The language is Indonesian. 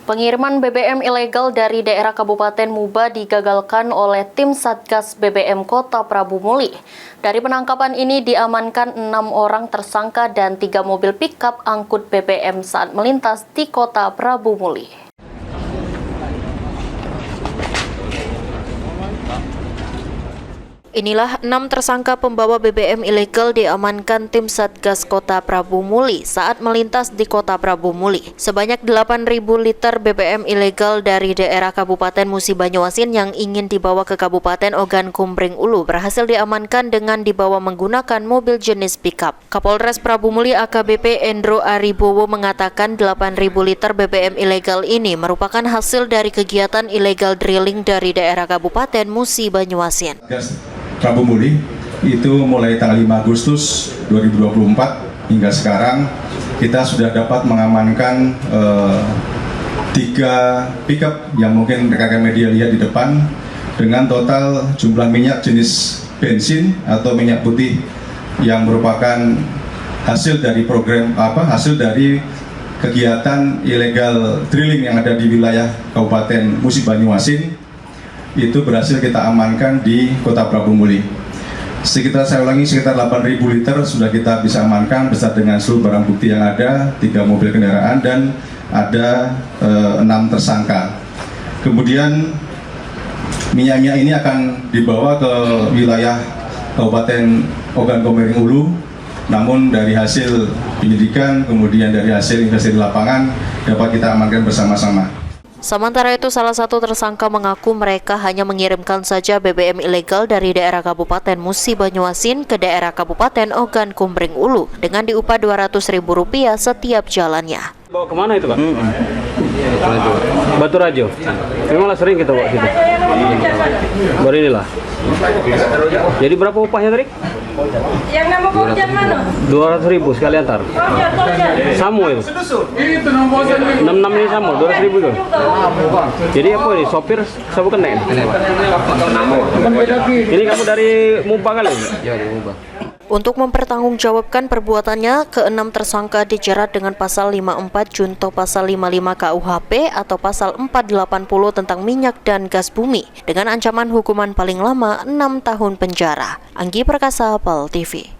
Pengiriman BBM ilegal dari daerah Kabupaten Muba digagalkan oleh tim Satgas BBM Kota Prabu Muli. Dari penangkapan ini diamankan 6 orang tersangka dan 3 mobil pikap angkut BBM saat melintas di Kota Prabu Muli. Inilah 6 tersangka pembawa BBM ilegal diamankan tim Satgas Kota Prabu Muli saat melintas di Kota Prabu Muli. Sebanyak 8.000 liter BBM ilegal dari daerah Kabupaten Musi Banyuasin yang ingin dibawa ke Kabupaten Ogan Kumbring Ulu berhasil diamankan dengan dibawa menggunakan mobil jenis pickup. Kapolres Prabu Muli AKBP Endro Aribowo mengatakan 8.000 liter BBM ilegal ini merupakan hasil dari kegiatan illegal drilling dari daerah Kabupaten Musi Banyuasin. Prabu Muli itu mulai tanggal 5 Agustus 2024 hingga sekarang kita sudah dapat mengamankan 3 pickup yang mungkin rekan-rekan media lihat di depan dengan total jumlah minyak jenis bensin atau minyak putih yang merupakan hasil dari hasil dari kegiatan ilegal drilling yang ada di wilayah Kabupaten Musi Banyuasin. Itu berhasil kita amankan di Kota Prabu Muli. Sekitar 8.000 liter sudah kita bisa amankan beserta dengan seluruh barang bukti yang ada, 3 mobil kendaraan dan ada 6 tersangka. Kemudian minyak ini akan dibawa ke wilayah Kabupaten Ogan Kumbring Ulu. Namun dari hasil penyidikan, kemudian dari hasil investigasi lapangan dapat kita amankan bersama-sama. Sementara itu, salah satu tersangka mengaku mereka hanya mengirimkan saja BBM ilegal dari daerah Kabupaten Musi Banyuasin ke daerah Kabupaten Ogan Kumbring Ulu dengan diupah Rp200.000 setiap jalannya. Bawa kemana itu, Pak? Batu Rajo. Memanglah sering kita bawa situ. Baru inilah. Jadi berapa upahnya tadi? Yang nama Borjan mana? 200.000 sekali antar. Samu itu. 66 ini samu, 200.000 itu. Jadi apa ini? Sopir sabu kena? Ini kamu dari Muba kali? Ya, dari Muba. Untuk mempertanggungjawabkan perbuatannya, ke-6 tersangka dijerat dengan pasal 54 junto pasal 55 KUHP atau pasal 480 tentang minyak dan gas bumi dengan ancaman hukuman paling lama 6 tahun penjara. Anggi Perkasa, PAL TV.